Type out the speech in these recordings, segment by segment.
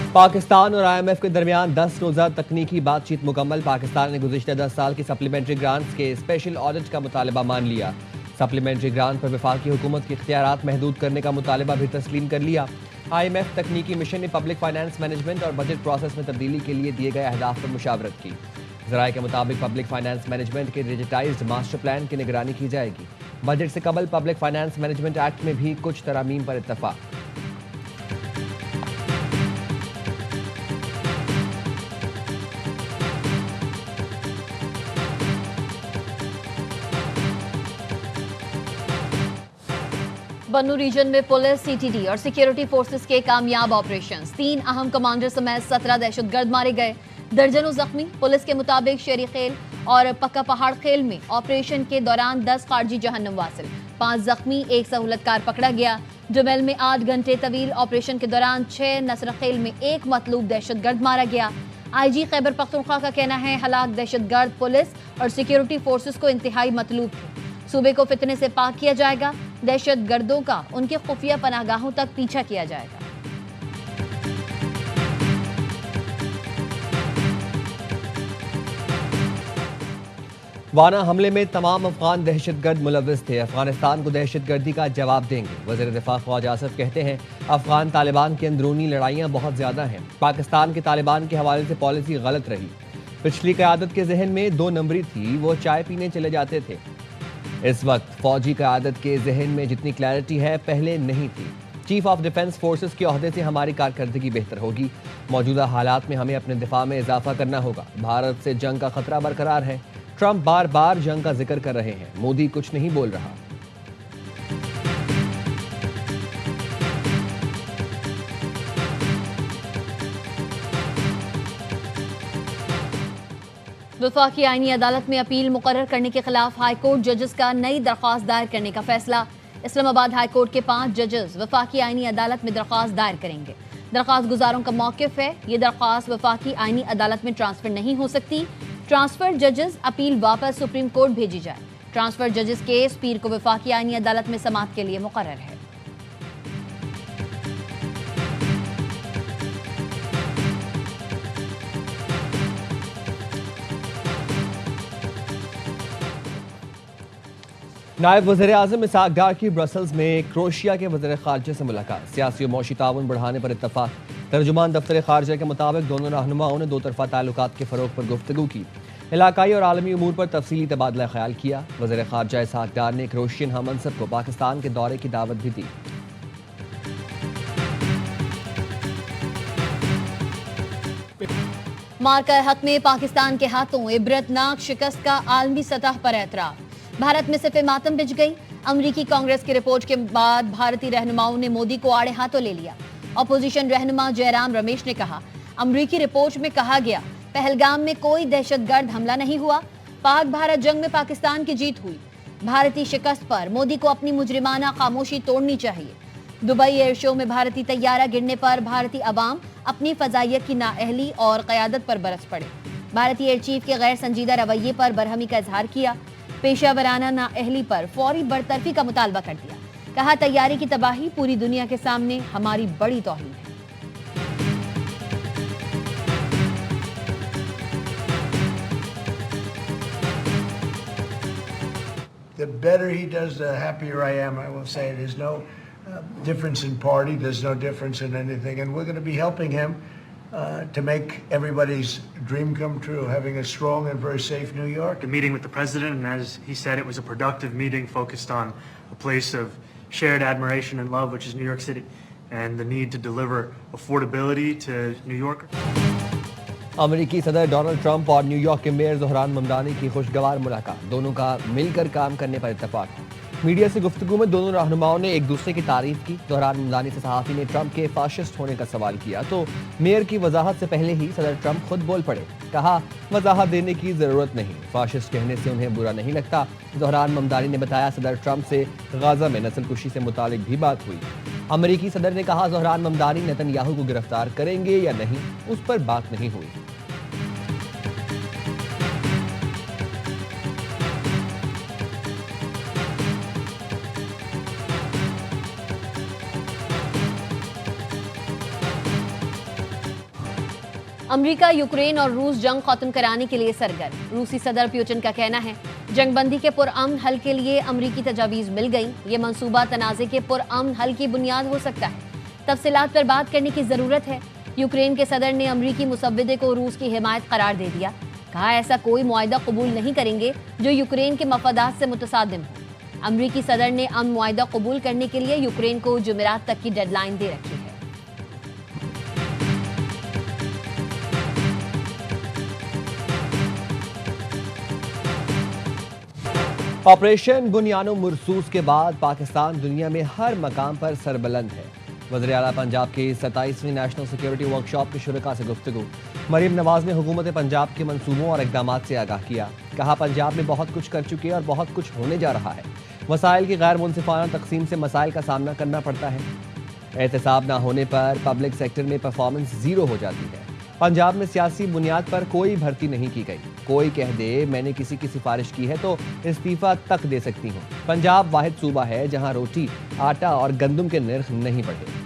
पाकिस्तान और IMF के दरमियान 10 रोज़ा तकनीकी बातचीत मुकम्मल। पाकिस्तान ने गुज़िश्ता 10 साल की सप्लीमेंट्री ग्रांट्स के स्पेशल ऑडिट का मुतालबा मान लिया। सप्लीमेंट्री ग्रांट पर वफाकी हुकूमत के इख्तियारात महदूद करने का मुतालबा भी तस्लीम कर लिया। IMF तकनीकी मिशन ने पब्लिक फाइनेंस मैनेजमेंट और बजट प्रोसेस में तब्दीली के लिए दिए गए अहदाफ पर मुशावरत की। ज़राए के मुताबिक पब्लिक फाइनेंस मैनेजमेंट के डिजिटाइज्ड मास्टर प्लान की निगरानी की जाएगी। बजट से कबल पब्लिक फाइनेंस मैनेजमेंट एक्ट में भी कुछ तरामीम पर इत्तफाक। बन्नू रीजन में पुलिस, CTD और सिक्योरिटी फोर्सेस के कामयाब ऑपरेशंस। 3 अहम कमांडर समेत 17 दहशतगर्द मारे गए, दर्जनों जख्मी। पुलिस के मुताबिक शेरी खेल और पक्का पहाड़ खेल में ऑपरेशन के दौरान 10 खारजी जहन्नम वासिल, 5 जख्मी, 1 सहूलतकार पकड़ा गया। जुमेल में 8 घंटे तवील ऑपरेशन के दौरान 6 नसर खेल में 1 मतलूब दहशतगर्द मारा गया। IG खैबर पख्तूनख्वा का कहना है हलाक दहशतगर्द पुलिस और सिक्योरिटी फोर्सेस को इंतहाई मतलूब थे। सूबे को फितने से पाक किया जाएगा। दहशत गर्दों का उनके खुफिया पनाहगाहों तक पीछा किया जाएगा। वाना हमले में तमाम अफगान दहशतगर्द मुलव्वस थे। अफगानिस्तान को दहशतगर्दी का जवाब देंगे। वज़ीर दिफा ख्वाजा आसिफ कहते हैं अफगान तालिबान की अंदरूनी लड़ाइयाँ बहुत ज़्यादा हैं। पाकिस्तान के तालिबान के हवाले से पॉलिसी गलत रही। पिछली क़यादत के जहन में 2 नंबरी थी, वो चाय पीने चले जाते थे। इस वक्त फौजी क़यादत के जहन में जितनी क्लैरिटी है पहले नहीं थी। चीफ ऑफ डिफेंस फोर्सेस के ओहदे से हमारी कारकर्दगी बेहतर होगी। मौजूदा हालात में हमें अपने दिफा में इजाफा करना होगा। भारत से जंग का खतरा बरकरार है। ट्रंप बार बार जंग का जिक्र कर रहे हैं, मोदी कुछ नहीं बोल रहा। वफाकी आईनी अदालत में अपील मुकर्रर करने के खिलाफ हाईकोर्ट जजेस का नई दरख्वास्त दायर करने का फैसला। इस्लामाबाद हाईकोर्ट के 5 जजेस वफाकी आईनी अदालत में दरख्वास्त दायर करेंगे। दरख्वास्त गुजारों का मौक़िफ़ है ये दरख्वास्त वफाकी आईनी अदालत में ट्रांसफर नहीं हो सकती। ट्रांसफर जजेस अपील वापस सुप्रीम कोर्ट भेजी जाए। ट्रांसफर जजेस केस पीर को वफाकी आईनी अदालत में समाअत के लिए मुकर्रर है। नायब वज़ीर आज़म इसहाक़ डार की ब्रसल्स में क्रोशिया के वज़ीर ख़ारजा से मुलाकात। सियासी और मौशी ताउन बढ़ाने पर इत्तफ़ाक़। तर्जुमान दफ्तर ख़ारजा के मुताबिक दोनों रहनुमाओं ने 2 तरफ़ा ताल्लुकात के फ़रोग़ पर गुफ्तगू की। इलाकाई और आलमी उमूर पर तफसीली तबादला ख्याल किया। वज़ीर ख़ारजा इसहाक़ डार ने क्रोशियन हममनसब को पाकिस्तान के दौरे की दावत भी दी। मार्का हक में पाकिस्तान के हाथों इबरतनाक शिकस्त का आलमी सतह पर एतराफ़। भारत में सिर्फ मातम बिछ गई। अमरीकी कांग्रेस की रिपोर्ट के बाद भारतीय रहनुमाओं ने मोदी को आड़े हाथों ले लिया। अपोजिशन रहनुमा जयराम रमेश ने कहा अमरीकी रिपोर्ट में कहा गया पहलगाम में कोई दहशतगर्द हमला नहीं हुआ। पाक भारत जंग में पाकिस्तान की जीत हुई। भारतीय शिकस्त पर मोदी को अपनी मुजरिमाना खामोशी तोड़नी चाहिए। दुबई एयर शो में भारतीय तैयारा गिरने पर भारतीय अवाम अपनी फजाइयत की नाअहली और क़यादत पर बरस पड़े। भारतीय एयर चीफ के गैर संजीदा रवैये पर बरहमी का इजहार किया। पेशावराना नाअहली पर फौरी बरतरफी का मुतालबा कर दिया। कहा तैयारी की तबाही पूरी दुनिया के सामने हमारी बड़ी तौहीन है। The better he does, the happier I am. I will say there's no difference in party. There's no difference in anything, and we're going to be helping him to make everybody's dream come true, having a strong and very safe New York. The meeting with the president, and as he said, it was a productive meeting focused on a place of shared admiration and love, which is New York City, and the need to deliver affordability to New Yorkers. अमेरिकी सदर Donald Trump और New York के mayor Zohran Mamdani की खुशगवार मुलाकात। दोनों का मिलकर काम करने पर इत्तफाक। मीडिया से गुफ्तगू में दोनों रहनुमाओं ने एक दूसरे की तारीफ की। ज़ोहरान ममदानी से सहाफ़ी ने ट्रंप के फाशिस्ट होने का सवाल किया तो मेयर की वजाहत से पहले ही सदर ट्रंप खुद बोल पड़े। कहा वजाहत देने की ज़रूरत नहीं, फाशिस्ट कहने से उन्हें बुरा नहीं लगता। ज़ोहरान ममदानी ने बताया सदर ट्रंप से गाज़ा में नस्लकुशी से मुतालिक भी बात हुई। अमेरिकी सदर ने कहा ज़ोहरान ममदानी नेतन्याहू को गिरफ्तार करेंगे या नहीं उस पर बात नहीं हुई। अमेरिका, यूक्रेन और रूस जंग खत्म कराने के लिए सरगर्म। रूसी सदर पुतिन का कहना है जंगबंदी के पुरअमन हल के लिए अमेरिकी तजावीज मिल गई। ये मंसूबा तनाज़े के पुरअमन हल की बुनियाद हो सकता है। तफसीलात पर बात करने की जरूरत है। यूक्रेन के सदर ने अमेरिकी मुसव्विदे को रूस की हिमायत करार दे दिया। कहा ऐसा कोई मुआहदा कबूल नहीं करेंगे जो यूक्रेन के मफादात से मुतसादिम हो। अमेरिकी सदर ने अमन मुआहदा कबूल करने के लिए यूक्रेन को जुमेरात तक की डेडलाइन दे रखी है। ऑपरेशन बुनियानो मुरसूस के बाद पाकिस्तान दुनिया में हर मकाम पर सरबलंद है। वज़ीर आला पंजाब की 27वीं नेशनल सिक्योरिटी वर्कशॉप के शुरका से गुफ्तगू। मरीम नवाज ने हुकूमत पंजाब के मंसूबों और इक़दामात से आगाह किया। कहा पंजाब में बहुत कुछ कर चुके हैं और बहुत कुछ होने जा रहा है। वसाइल की गैर मुनसिफाना तकसीम से मसाइल का सामना करना पड़ता है। एहतसाब न होने पर पब्लिक सेक्टर में परफॉर्मेंस जीरो हो जाती है। पंजाब में सियासी बुनियाद पर कोई भर्ती नहीं की गई। कोई कह दे मैंने किसी की सिफारिश की है तो इस्तीफा तक दे सकती हूँ। पंजाब वाहिद सूबा है जहाँ रोटी, आटा और गंदम के निर्ख नहीं बढ़े।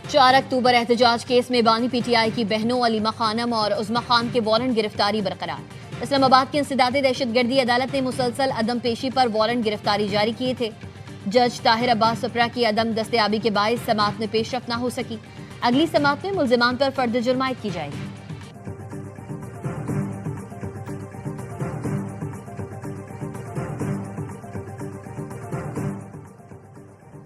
4 अक्टूबर एहतजाज केस में बानी पीटीआई की बहनों अलीमा खानम और उज़मा खान के वारंट गिरफ्तारी बरकरार। इस्लामाबाद की इंसदादी दहशतगर्दी अदालत ने मुसलसल अदम पेशी पर वारंट गिरफ्तारी जारी किए थे। जज ताहिर अब्बास सप्रा की अदम दस्तयाबी के बायस समाअत में पेशरफ्त न हो सकी। अगली समाअत में मुल्जिमान पर फर्द जुर्म आयद की जाएगी।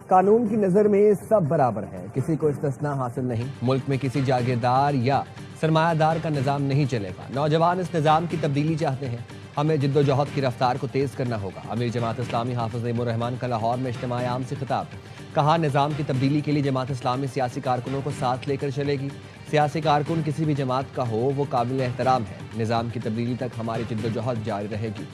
कानून की नजर में सब बराबर है, किसी को इस्तिस्ना हासिल नहीं। मुल्क में किसी जागीरदार या सरमायादार का निज़ाम नहीं चलेगा। नौजवान इस निज़ाम की तब्दीली चाहते हैं। हमें जिद्दोजहद की रफ्तार को तेज़ करना होगा। अमीर जमात इस्लामी हाफिज़ नईमुर रहमान का लाहौर में इज्तिमाए आम से खिताब। कहा निज़ाम की तब्दीली के लिए जमात इस्लामी सियासी कारकुनों को साथ लेकर चलेगी। सियासी कारकुन किसी भी जमात का हो वो काबिल एहतराम है। निज़ाम की तब्दीली तक हमारी जिद्दोजहद जारी रहेगी।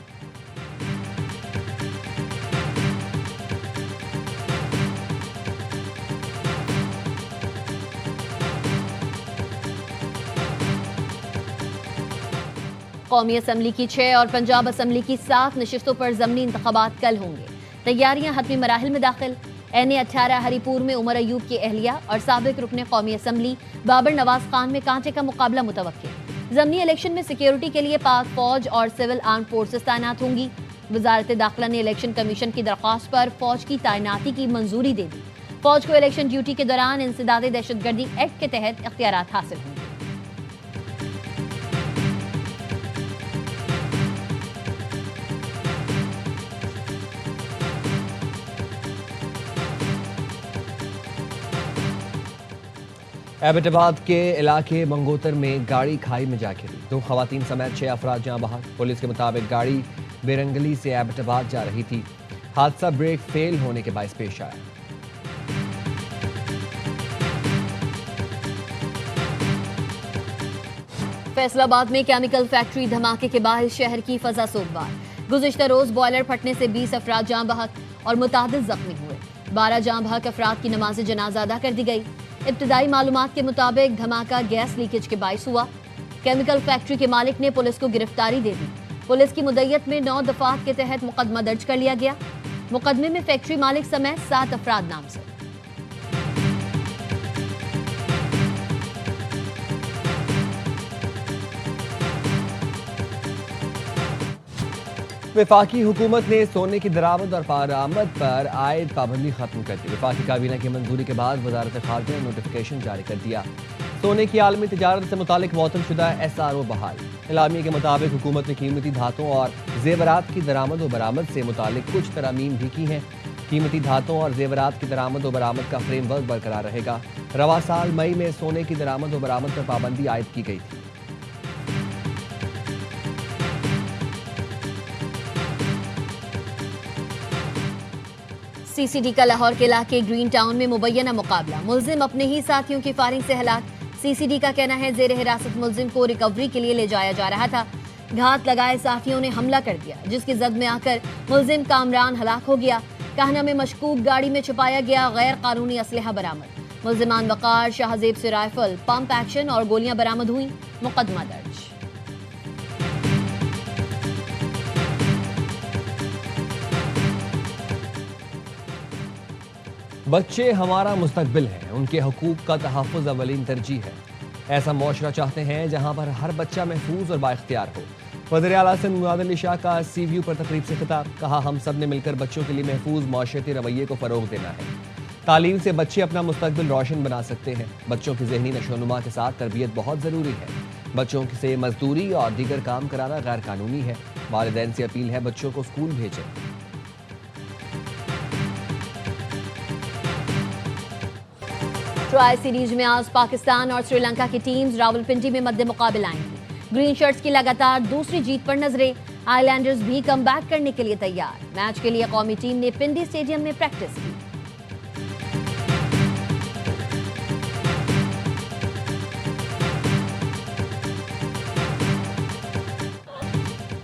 कौमी असम्बली की 6 और पंजाब असम्बली की 7 नशिस्तों पर ज़मीनी इंतखाबात कल होंगे। तैयारियां हतमी मराहिल में दाखिल। NA-18 हरीपुर में उमर अयूब की अहलिया और साबिक रुकने कौमी असम्बली बाबर नवाज खान में कांटे का मुकाबला मुतवक्किल। ज़मीनी इलेक्शन में सिक्योरिटी के लिए पाक फौज और सिविल आर्म फोर्सेस तैनात होंगी। वजारत दाखिला ने इलेक्शन कमीशन की दरख्वास्त पर फौज की तैनाती की मंजूरी दे दी। फौज को इलेक्शन ड्यूटी के दौरान इंसदादी दहशतगर्दी एक्ट के तहत इख्तियारात हासिल होंगे। एबटाबाद के इलाके मंगोतर में गाड़ी खाई में जा गिरी। 2 खवातीन समेत 6 अफराद जहां बहक। पुलिस के मुताबिक गाड़ी बेरंगली से एबटाबाद जा रही थी। हादसा ब्रेक फेल होने के बायस पेश आया। फैसलाबाद में केमिकल फैक्ट्री धमाके के बाद शहर की फजा सोगवार। गुज़िश्ता रोज बॉयलर फटने से 20 अफराद जाँ बहक और मुतादिद जख्मी हुए। 12 जाँ बहक अफराद की नमाज जनाजा अदा कर दी गई। इब्तदाई मालूमात के मुताबिक धमाका गैस लीकेज के बायस हुआ। केमिकल फैक्ट्री के मालिक ने पुलिस को गिरफ्तारी दे दी। पुलिस की मुद्दत में 9 दफात के तहत मुकदमा दर्ज कर लिया गया। मुकदमे में फैक्ट्री मालिक समेत 7 अफराद नामजद। वफाकी हुकूमत ने सोने की दरामद और बरामद पर आयद पाबंदी खत्म कर दी। वफाकी काबीना की मंजूरी के बाद वजारत खारजा ने नोटिफिकेशन जारी कर दिया। सोने की आलमी तजारत से मुतालिक मुअत्तल-शुदा SRO बहाल। इलामी के मुताबिक हुकूमत ने कीमती धातुओं और जेवरात की दरामद व बरामद से मुतालिक कुछ तरामीम भी की हैं। कीमती धातुओं और जेवरात की दरामद व बरामद का फ्रेमवर्क बरकरार रहेगा। रवा साल मई में सोने की दरामद व बरामद पर पाबंदी आयद की गई थी। CCD का लाहौर के इलाके ग्रीन टाउन में मुबैना मुकाबला। मुल्जिम अपने ही साथियों की फायरिंग से हलाक। CCD का कहना है जेर हिरासत मुल्जिम को रिकवरी के लिए ले जाया जा रहा था। घात लगाए साथियों ने हमला कर दिया, जिसकी जद में आकर मुल्जिम कामरान हलाक हो गया। कहना में मशकूक गाड़ी में छुपाया गया गैर कानूनी असलहा बरामद। मुल्जिमान वकार शाहजेब से राइफल, पंप एक्शन और गोलियां बरामद हुई। मुकदमा दर्ज। बच्चे हमारा मुस्तकबिल हैं, उनके हकूक का तहफ़्फ़ुज़ अवलीन तरजीह है। ऐसा मुआशरा चाहते हैं जहाँ पर हर बच्चा महफूज और बाइख्तियार हो। वज़ीर आला सिंध मुराद अली शाह का CVU पर तकरीब से खिताब, कहा हम सब ने मिलकर बच्चों के लिए महफूज माशरती रवैये को फ़रोग़ देना है। तालीम से बच्चे अपना मुस्तकबिल रोशन बना सकते हैं। बच्चों की ज़हनी नशोनुमा के साथ तरबियत बहुत ज़रूरी है। बच्चों से मजदूरी और दीगर काम कराना गैर कानूनी है। वालिदैन से अपील है बच्चों को स्कूल भेजें। ट्राई सीरीज में आज पाकिस्तान और श्रीलंका की टीम्स रावलपिंडी में मद्दे मुकाबिल आएंगी। ग्रीन शर्ट्स की लगातार दूसरी जीत पर नजरें। आइलैंडर्स भी कमबैक करने के लिए तैयार। मैच के लिए कौमी टीम ने पिंडी स्टेडियम में प्रैक्टिस की।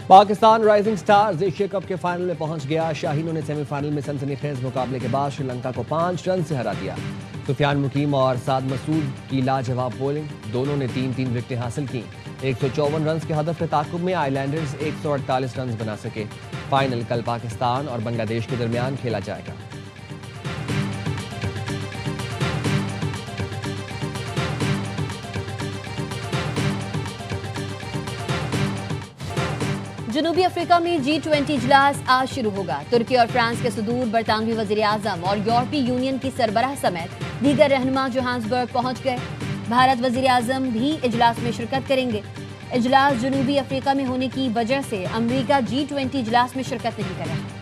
Pakistan rising stars Asia cup के फाइनल में पहुंच गया। शाहीनों ने सेमीफाइनल में सनसनीखेज मुकाबले के बाद श्रीलंका को 5 रन से हरा दिया। सुफियान मुकीम और साद मसूद की लाजवाब बॉलिंग, दोनों ने 3-3 विकेटें हासिल की। 154 रन के हदफ के ताकुब में आइलैंडर्स 148 रन बना सके। फाइनल कल पाकिस्तान और बांग्लादेश के दरमियान खेला जाएगा। जनूबी अफ्रीका में G20 इजलास आज शुरू होगा। तुर्की और फ्रांस के सुदूर बरतानवी वजीर आजम और यूरोपीय यूनियन की सरबराह समेत दीगर रहनुमा जोहान्सबर्ग पहुंच गए। भारत वजीर आजम भी इजलास में शिरकत करेंगे। इजलास जनूबी अफ्रीका में होने की वजह से अमेरिका G20 इजलास में शिरकत नहीं कर रहा।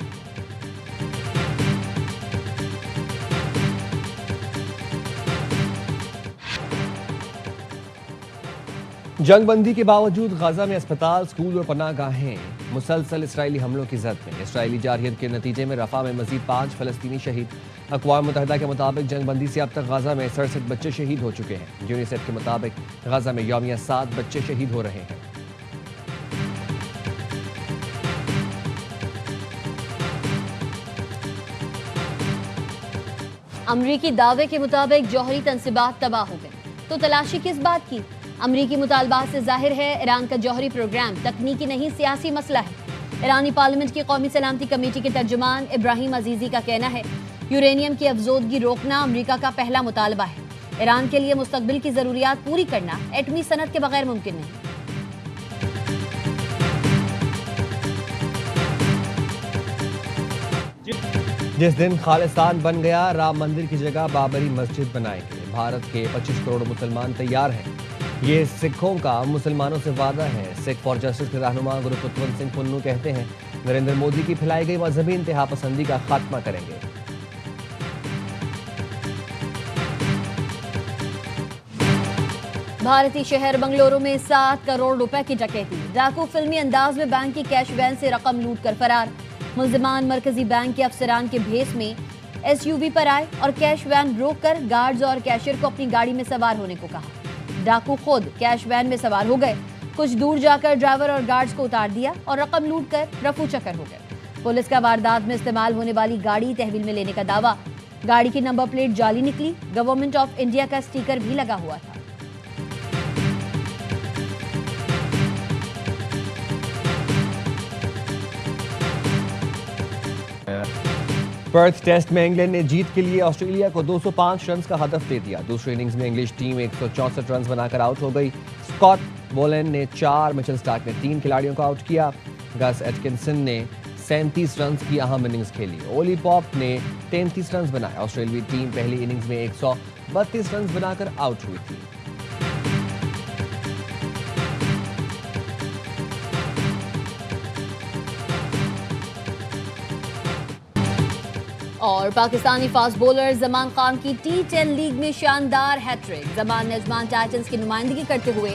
जंगबंदी के बावजूद गाजा में अस्पताल, स्कूल और पनाहगाहें मुसलसल इसराइली हमलों की जद में। इसराइली जारहियत के नतीजे में रफा में मजीद 5 फलस्तीनी शहीद। अक़वाम मुत्तहिदा के मुताबिक जंगबंदी से अब तक गाजा में 67 बच्चे शहीद हो चुके हैं। यूनिसेफ के मुताबिक गाजा में यौमिया 7 बच्चे शहीद हो रहे हैं। अमरीकी दावे के मुताबिक जौहरी तनसीबात तबाह हो गए, तो तलाशी किस बात की? अमरीकी मुतालबात से जाहिर है ईरान का जौहरी प्रोग्राम तकनीकी नहीं सियासी मसला है। ईरानी पार्लियामेंट की कौमी सलामती कमेटी के तर्जुमान इब्राहिम अजीजी का कहना है यूरेनियम की अफजोदगी रोकना अमरीका का पहला मुतालबा है। ईरान के लिए मुस्तकबिल की जरूरियात पूरी करना एटमी सनद के बगैर मुमकिन नहीं। जिस दिन खालिस्तान बन गया, राम मंदिर की जगह बाबरी मस्जिद बनाएंगे। भारत के 25 करोड़ मुसलमान तैयार हैं। ये सिखों का मुसलमानों से वादा है। सिख फॉर जस्टिस के रहनुमा गुरपुतवंत सिंह पुन्नू कहते हैं नरेंद्र मोदी की फैलाई गई मजहबी इंतहा पसंदी का खात्मा करेंगे। भारतीय शहर बंगलुरु में 7 करोड़ रुपए की डकैती। डाकू फिल्मी अंदाज में बैंक की कैश वैन से रकम लूट कर फरार। मुल्जिमान मरकजी बैंक के अफसरान के भेस में SUV पर आए और कैश वैन रोककर गार्ड्स और कैशियर को अपनी गाड़ी में सवार होने को कहा। डाकू खुद कैश वैन में सवार हो गए। कुछ दूर जाकर ड्राइवर और गार्ड्स को उतार दिया और रकम लूट कर रफू चक्कर हो गए। पुलिस का वारदात में इस्तेमाल होने वाली गाड़ी तहवील में लेने का दावा। गाड़ी की नंबर प्लेट जाली निकली। गवर्नमेंट ऑफ इंडिया का स्टिकर भी लगा हुआ था। पर्थ टेस्ट में इंग्लैंड ने जीत के लिए ऑस्ट्रेलिया को 205 रन का हदफ दे दिया। दूसरी इनिंग्स में इंग्लिश टीम 164 रन बनाकर आउट हो गई। स्कॉट बोलन ने 4, मिचेल स्टार्क ने 3 खिलाड़ियों को आउट किया। गस एटकिंसन ने 37 रन की अहम इनिंग्स खेली। ओली पॉप ने 33 रन बनाए। ऑस्ट्रेलियाई टीम पहली इनिंग्स में 132 रन बनाकर आउट हुई थी। और पाकिस्तानी फास्ट बॉलर जमान खान की T10 लीग में शानदार हैट्रिक। जमान ने अजमान टाइटंस की नुमाइंदगी करते हुए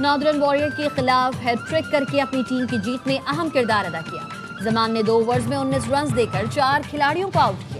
नॉर्दर्न वॉरियर के खिलाफ हैट्रिक करके अपनी टीम की जीत में अहम किरदार अदा किया। जमान ने 2 ओवर्स में 19 रन देकर 4 खिलाड़ियों को आउट किया।